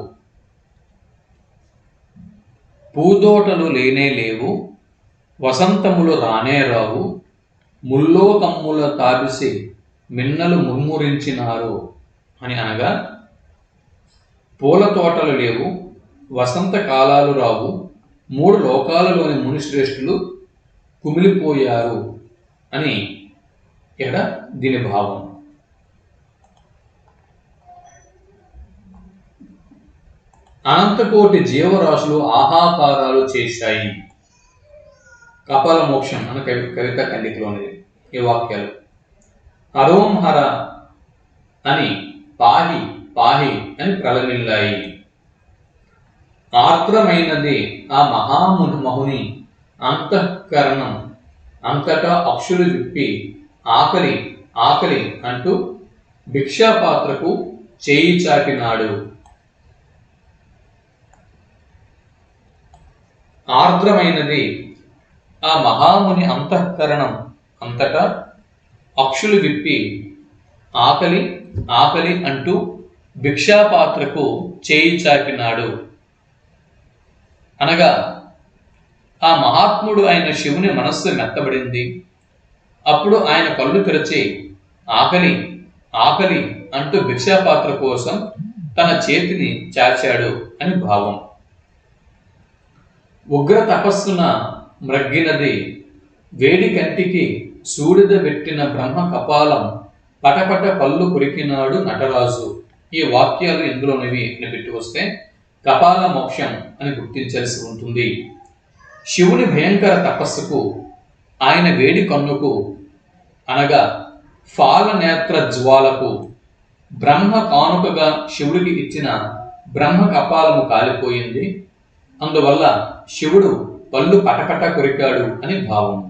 పూదోటలు లేనే లేవు, వసంతములు రానే రావు, ముల్లోకమ్ముల తాపిసి మిన్నలు ముర్మురించినారు అని అనగా పూల తోటలు లేవు, వసంత కాలాలు రావు, 3 లోకాలలోని మునిశ్రేష్ఠులు కుమిలిపోయారు అని ఇక్కడ దీని భావం. అనంతకోటి జీవరాశులు ఆహాకారాలు చేశాయి. కపాల మోక్షం అన్న కవిత ఖండికలోనిది ఈ వాక్యాలు. హరోం హర అని పాహి పాహి అని ప్రలమిల్లాయి. ఆర్ద్రమైనది ఆ మహామహుని అంతఃకరణం, అంతటా అక్షులు విప్పి ఆకలి ఆకలి అంటూ భిక్షాపాత్రకు చేయి చాపినాడు. ఆర్ద్రమైనది ఆ మహాముని అంతఃకరణం, అంతటా అక్షులు విప్పి ఆకలి ఆకలి అంటూ భిక్షాపాత్రకు చేయి చాపినాడు. అనగా ఆ మహాత్ముడు అయిన శివుని మనస్సు మెత్తబడింది. అప్పుడు ఆయన కళ్ళు తెరచి ఆకలి ఆకలి అంటూ భిక్షాపాత్ర కోసం తన చేతిని చాచాడు అని భావం. ఉగ్ర తపస్సున మ్రగ్గినది వేడి కంటికి సూడిద పెట్టిన బ్రహ్మ కపాలం పటపట పళ్ళు కొరికినాడు నటరాజు. ఈ వాక్యాలు ఇందులోనివి అని పెట్టి వస్తే కపాల మోక్షం అని గుర్తించాల్సి ఉంటుంది. శివుని భయంకర తపస్సుకు, ఆయన వేడి కన్నుకు అనగా ఫాలనేత్ర జ్వాలకు బ్రహ్మ కానుకగా శివుడికి ఇచ్చిన బ్రహ్మ కపాలము కాలిపోయింది. అందువల్ల శివుడు పళ్ళు పటపట కొరికాడు అని భావం.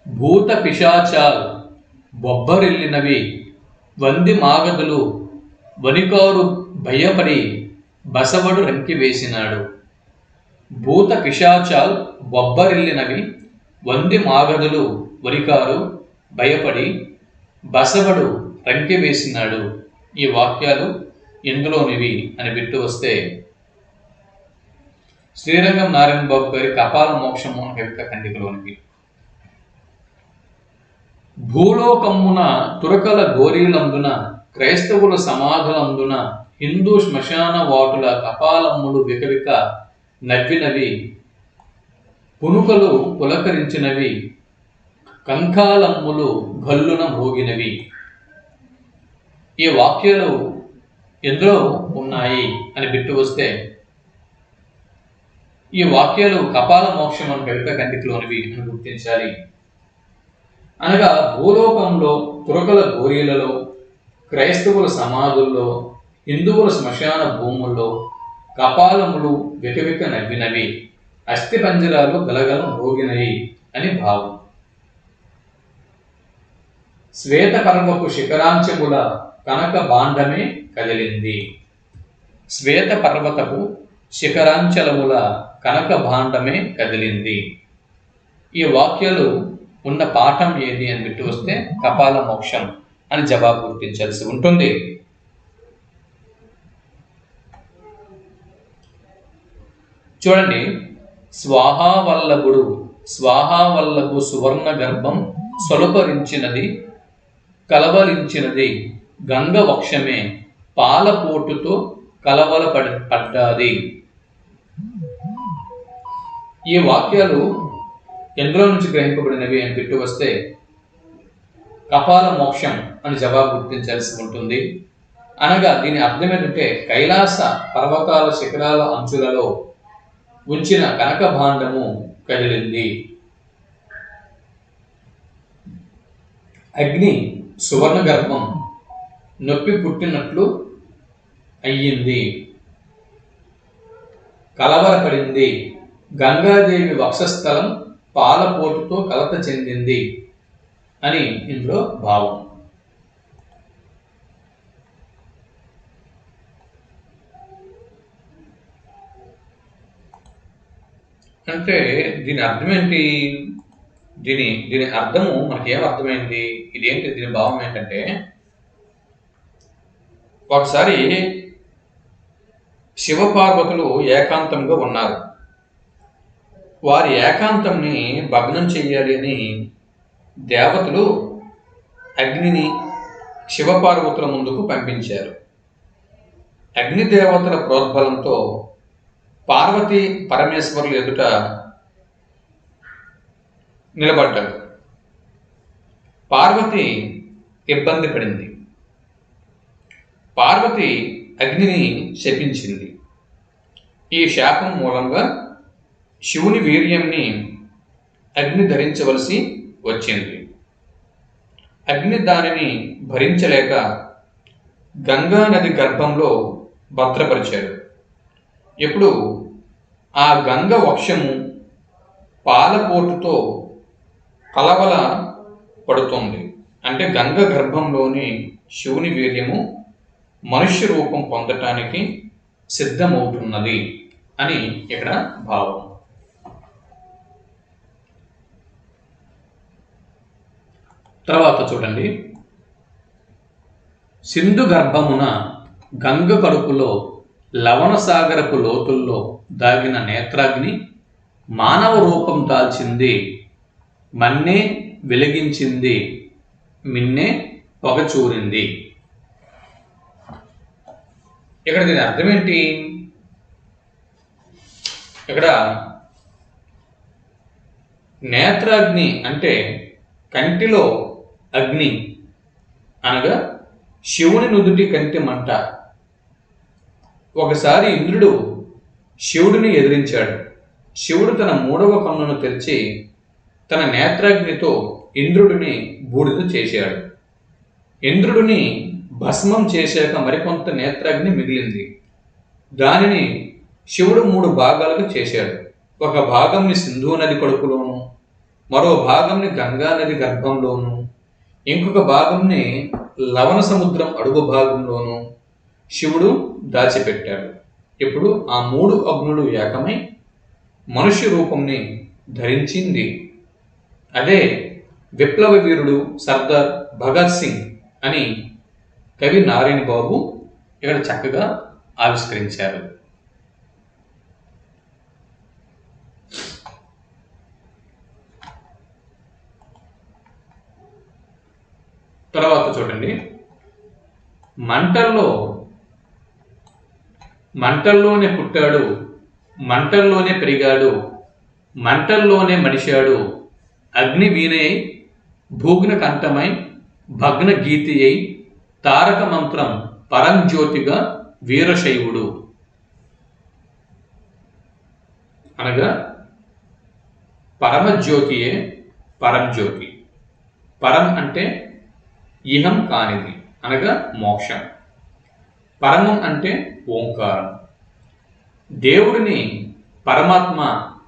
భూత పిశాచాలు బొబ్బరిల్లినవి, వంది మాగదులు వనికారు భయపడి బసవడు రంకి వేసినాడు. భూత పిశాచాల్ బొబ్బరిల్లినవి, వంది మాగదులు వనికారు భయపడి బసవడు రంకి వేసినాడు. ఈ వాక్యాలు ఎందులోనివి అని బిట్టు వస్తే శ్రీరంగం నారాయణ బాబు గారి కపాల మోక్షము అనే కవిత ఖండికలోనివి. భూలోకమ్మున తురకల గోరీలందున, క్రైస్తవుల సమాధులందున, హిందూ శ్మశాన వాటుల కపాలమ్ములు వికవిక నవ్వినవి, పునుకలు పులకరించినవి, కంకాలమ్ములు గల్లున మోగినవి. ఈ వాక్యాలు ఎందులో ఉన్నాయి అని బిట్టు వస్తే ఈ వాక్యాలు కపాల మోక్షం అని కవిత ఖండికలోనివి అని గుర్తించాలి. అనగా భూలోకంలో తురకల గోరీలలో, క్రైస్తవుల సమాధుల్లో, హిందువుల శ్మశాన భూముల్లో కపాలములు వికవిక నవ్వినవి, అస్థి పంజరాలు గలగల మోగినవి అని భావం. శ్వేతపర్వపు శిఖరాంచముల కనక బాండమే కదిలింది. శ్వేత పర్వతపు శిఖరాంచలముల కనక భాండమే కదిలింది. ఈ వాక్యాలు ఉన్న పాఠం ఏది అని బిట్టు వస్తే కపాల మోక్షం అని జవాబు గుర్తించాల్సి ఉంటుంది. చూడండి, స్వాహావల్లభుడు స్వాహావల్లభు సువర్ణ గర్భం సొలపరించినది, కలవలించినది గంగ వక్షమే పాలపోటుతో కలవల పడ్డాది. ఈ వాక్యాలు ఎందులో నుంచి గ్రహింపబడినవి అని బిట్టు వస్తే కపాల మోక్షం అని జవాబు గుర్తించాల్సి ఉంటుంది. అనగా దీని అర్థం ఏంటంటే కైలాస పర్వతాల శిఖరాల అంచులలో ఉంచిన కనక భాండము కదిలింది. అగ్ని సువర్ణ గర్భం నొప్పి పుట్టినట్లు అయ్యింది, కలవరపడింది. గంగాదేవి వక్షస్థలం పాలపోటుతో కలత చెందింది అని ఇందులో భావం. అంటే దీని అర్థం ఏంటి? దీని అర్థము మనకేం అర్థమైంది? ఇదేంటి? దీని భావం ఏంటంటే ఒకసారి శివపార్వతులు ఏకాంతంగా ఉన్నారు. వారి ఏకాంతంని భగ్నం చెయ్యాలి అని దేవతలు అగ్నిని శివపార్వతుల ముందుకు పంపించారు. అగ్నిదేవతల ప్రోద్బలంతో పార్వతీ పరమేశ్వరుల ఎదుట నిలబడ్డాడు. పార్వతి ఇబ్బంది పడింది. పార్వతి అగ్నిని శపించింది. ఈ శాపం మూలంగా శివుని వీర్యంని అగ్ని ధరించవలసి వచ్చింది. అగ్ని దానిని భరించలేక గంగా నది గర్భంలో భద్రపరిచాడు. ఇప్పుడు ఆ గంగ వక్షము పాలపోటుతో కలవల పడుతుంది. అంటే గంగ గర్భంలోని శివుని వీర్యము మనుష్య రూపం పొందటానికి సిద్ధమవుతున్నది అని ఇక్కడ భావం. తర్వాత చూడండి, సింధు గర్భమున గంగ కడుపులో లవణసాగరపు లోతుల్లో దాగిన నేత్రాగ్ని మానవ రూపం దాల్చింది, మన్నే వెలిగించింది, మిన్నే పొగచూరింది. ఇక్కడ దీని అర్థం ఏంటి? ఇక్కడ నేత్రాగ్ని అంటే కంటిలో అగ్ని అనగా శివుని నుదుటి కంటి మంట. ఒకసారి ఇంద్రుడు శివుడిని ఎదిరించాడు. శివుడు తన 3వ కన్నును తెరిచి తన నేత్రాగ్నితో ఇంద్రుడిని బూడిద చేశాడు. ఇంద్రుడిని భస్మం చేశాక మరికొంత నేత్రాగ్ని మిగిలింది. దానిని శివుడు 3 భాగాలుగా చేశాడు. ఒక భాగంని సింధు నది కడుపులోను, మరో భాగంని గంగా నది గర్భంలోను, ఇంకొక భాగంని లవణ సముద్రం అడుగు భాగంలోను శివుడు దాచిపెట్టాడు. ఇప్పుడు ఆ 3 అగ్నులు ఏకమై మనుష్య రూపంని ధరించింది. అదే విప్లవ వీరుడు సర్దార్ భగత్ సింగ్ అని కవి నారాయణ బాబు ఇక్కడ చక్కగా ఆవిష్కరించారు. తర్వాత చూడండి, మంటల్లోనే పుట్టాడు, మంటల్లోనే పెరిగాడు, మంటల్లోనే మడిశాడు, అగ్ని వీణై భూగ్న కంఠమై భగ్న గీతి అయి తారక మంత్రం పరంజ్యోతిగా వీరశైవుడు. అనగా పరమజ్యోతియే పరంజ్యోతి. పరం అంటే ఇహం కానిది అనగా మోక్షం. పరమం అంటే ఓంకారం. దేవుడిని పరమాత్మ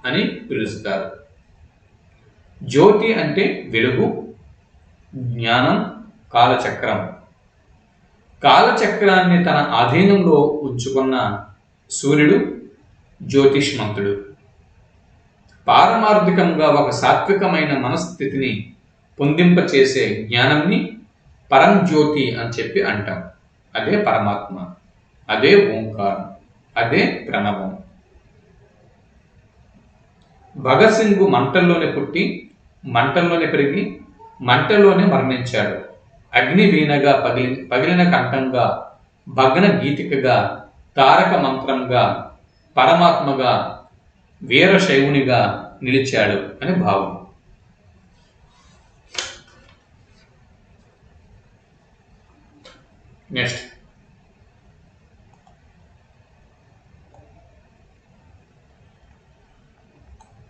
అని పిలుస్తారు. జ్యోతి అంటే వెలుగు, జ్ఞానం, కాలచక్రం. కాలచక్రాన్ని తన ఆధీనంలో ఉంచుకున్న సూర్యుడు జ్యోతిష్మంతుడు. పారమార్థికంగా ఒక సాత్వికమైన మనస్థితిని పొందింపచేసే జ్ఞానాన్ని పరంజ్యోతి అని చెప్పి అంటాం. అదే పరమాత్మ, అదే ఓంకారం, అదే ప్రణవం. భగత్ సింగ్ మంటల్లోనే పుట్టి మంటల్లోనే పెరిగి మంటల్లోనే మరణించాడు. అగ్ని వీణగా పగిలిన కంఠంగా, భగ్న గీతికగా, తారక మంత్రంగా, పరమాత్మగా, వీరశైవునిగా నిలిచాడు అని భావం. నెక్స్ట్,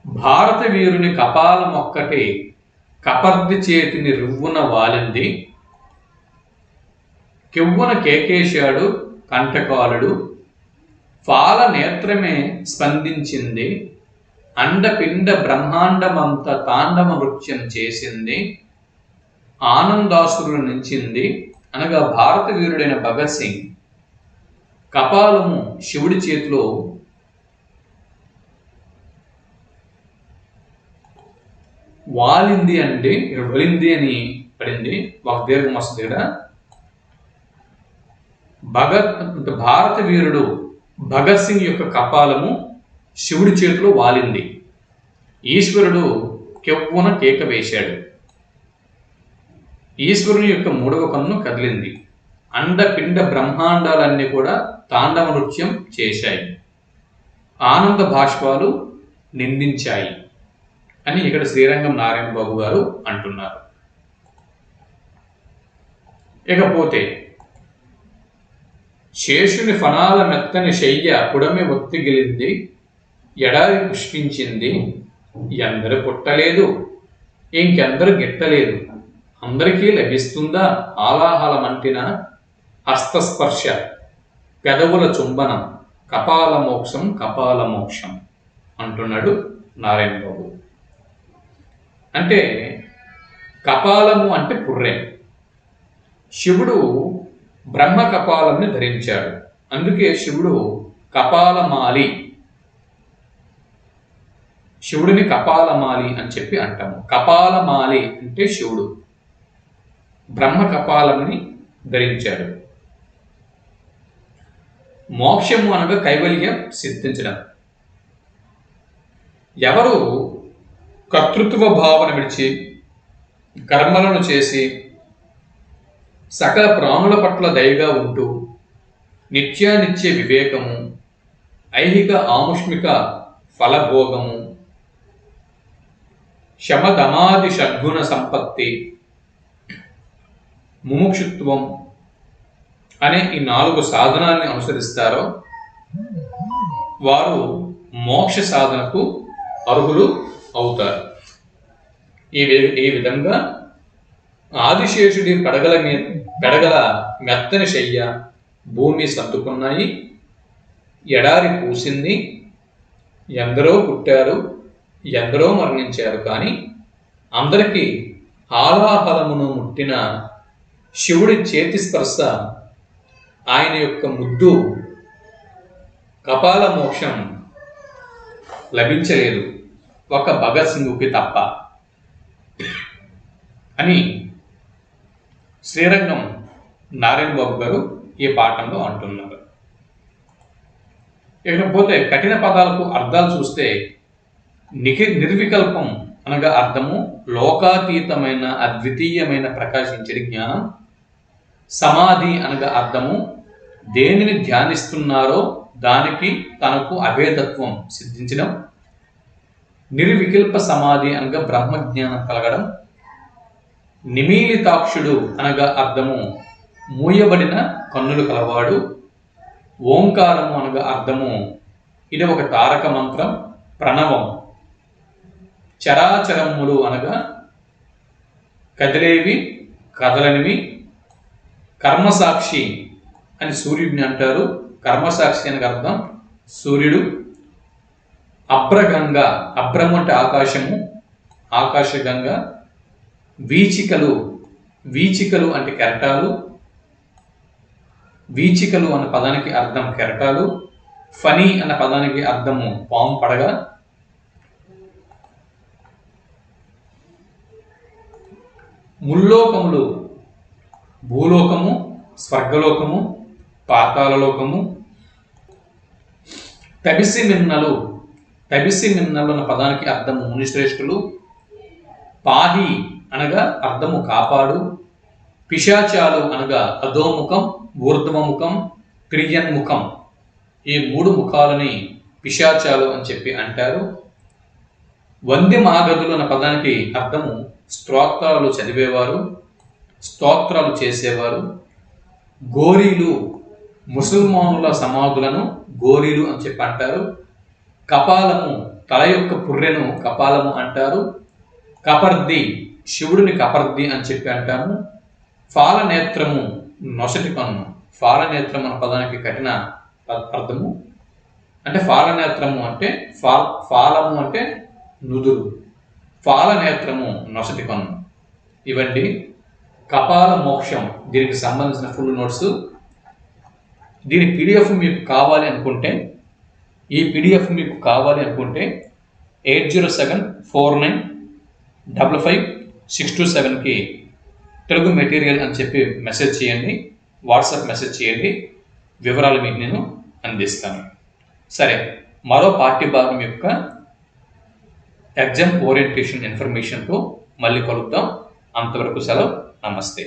భారత వీరుని కపాలమొక్కటి కపర్ది చేతిని రువ్వున వాలింది, కెవ్వున కేకేశాడు కంఠకాలుడు, ఫాల నేత్రమే స్పందించింది, అండపిండ బ్రహ్మాండమంత తాండవ నృత్యం చేసింది, ఆనందాసురులు నించింది. అనగా భారత వీరుడైన భగత్ సింగ్ కపాలము శివుడి చేతిలో వాలింది. అంటే వలింది అని పడింది, ఒక దీర్ఘం వస్తుంది ఇక్కడ. భారత వీరుడు భగత్ సింగ్ యొక్క కపాలము శివుడి చేతిలో వాలింది. ఈశ్వరుడు కెవ్వున కేక వేశాడు. ఈశ్వరుని యొక్క 3వ కన్ను కదిలింది. అండపిండ బ్రహ్మాండాలన్నీ కూడా తాండవ నృత్యం చేశాయి, ఆనంద భాష్పాలు నిందించాయి అని ఇక్కడ శ్రీరంగం నారాయణ బాబు గారు అంటున్నారు. ఇకపోతే శేషుని ఫణాల మెత్తని శయ్య పుడమి ఒత్తిగిలింది, ఎడారి పుష్పించింది, ఎందరు పుట్టలేదు ఇంకెందరు గిట్టలేదు, అందరికీ లభిస్తుందా ఆలాహలమంటిన హస్తస్పర్శ, పెదవుల చుంబనం, కపాల మోక్షం కపాల మోక్షం అంటున్నాడు నారాయణ బాబు. అంటే కపాలము అంటే పుర్రె. శివుడు బ్రహ్మ కపాలంని ధరించాడు, అందుకే శివుడు కపాలమాలి, శివుడిని కపాలమాలి అని చెప్పి అంటాము. కపాలమాలి అంటే శివుడు బ్రహ్మ కపాలంని ధరించాడు. మోక్షము అనగా కైవల్యం సిద్ధించడం. ఎవరు కర్తృత్వ భావన విడిచి కర్మలను చేసి సకల ప్రాణుల పట్ల దయగా ఉంటూ నిత్యానిత్య వివేకము, ఐహిక ఆముష్మిక ఫలభోగము, శమదమాది షడ్గుణ సంపత్తి, ముముక్షుత్వం అనే ఈ 4 సాధనాన్ని అనుసరిస్తారో వారు మోక్ష సాధనకు అర్హులు అవుతారు. ఈ విధంగా ఆదిశేషుడి పెడగల మెత్తని శయ్య భూమి సర్దుకున్నాయి, ఎడారి పూసింది, ఎందరో పుట్టారు ఎందరో మరణించారు, కానీ అందరికీ హాలాహలమును ముట్టిన శివుడి చేతి స్పర్శ, ఆయన యొక్క ముద్దు, కపాల మోక్షం లభించలేదు ఒక భగత్ సింగ్కి తప్ప అని శ్రీరంగం నారాయణ బాబు గారు ఈ పాఠంలో అంటున్నారు. ఇకపోతే కఠిన పదాలకు అర్థాలు చూస్తే నిర్వికల్పం అనగా అర్థము లోకాతీతమైన అద్వితీయమైన ప్రకాశించే జ్ఞానం. సమాధి అనగా అర్థము దేనిని ధ్యానిస్తున్నారో దానికి తనకు అభేదత్వం సిద్ధించడం. నిర్వికల్ప సమాధి అనగా బ్రహ్మజ్ఞానం కలగడం. నిమీలితాక్షుడు అనగా అర్థము మూయబడిన కన్నులు కలవాడు. ఓంకారము అనగా అర్థము ఇది ఒక తారక మంత్రం, ప్రణవం. చరాచరములు అనగా కదిలేవి కదలనివి. కర్మసాక్షి అని సూర్యుడిని అంటారు, కర్మసాక్షి అని అర్థం సూర్యుడు. అభ్రగంగ, అభ్రము అంటే ఆకాశము, ఆకాశగంగ. వీచికలు, వీచికలు అంటే కెరటాలు, వీచికలు అన్న పదానికి అర్థం కెరటాలు. ఫణి అన్న పదానికి అర్థము పాము పడగ. ముల్లోకములు భూలోకము, స్వర్గలోకము, పాతాళలోకము. తబిసి మిన్నలు, తబిసి మిన్నలు అన్న పదానికి అర్థము మునిశ్రేష్ఠులు. పాహి అనగా అర్థము కాపాడు. పిశాచాలు అనగా అధోముఖం, ఊర్ధ్వముఖం, క్రియన్ముఖం. ఈ 3 ముఖాలని పిశాచాలు అని చెప్పి అంటారు. వంది మాగదులు అన్న పదానికి అర్థము స్తోత్రాలు చదివేవారు, స్తోత్రాలు చేసేవారు. గోరీలు, ముసల్మానుల సమాధులను గోరీలు అని చెప్పి అంటారు. కపాలము, తల యొక్క పుర్రెను కపాలము అంటారు. కపర్ది, శివుడిని కపర్ది అని చెప్పి అంటాము. ఫాలనేత్రము, నొసటి కన్ను. ఫాలనేత్రం అన్న పదానికి కఠిన అర్థము అంటే ఫాలనేత్రము అంటే ఫాలము అంటే నుదురు, ఫాలనేత్రము నొసటి కన్ను. ఇవండి కపాల మోక్షం, దీనికి సంబంధించిన ఫుల్ నోట్స్. దీని పీడిఎఫ్ మీకు కావాలి అనుకుంటే, ఈ పీడిఎఫ్ మీకు కావాలి అనుకుంటే 8074955627కి తెలుగు మెటీరియల్ అని చెప్పి మెసేజ్ చేయండి, వాట్సాప్ మెసేజ్ చేయండి, వివరాలు మీకు నేను అందిస్తాను. సరే, మరో పాఠ్య భాగం యొక్క ఎగ్జామ్ ఓరియంటేషన్ ఇన్ఫర్మేషన్తో మళ్ళీ కలుద్దాం. అంతవరకు సెలవు. నమస్తే.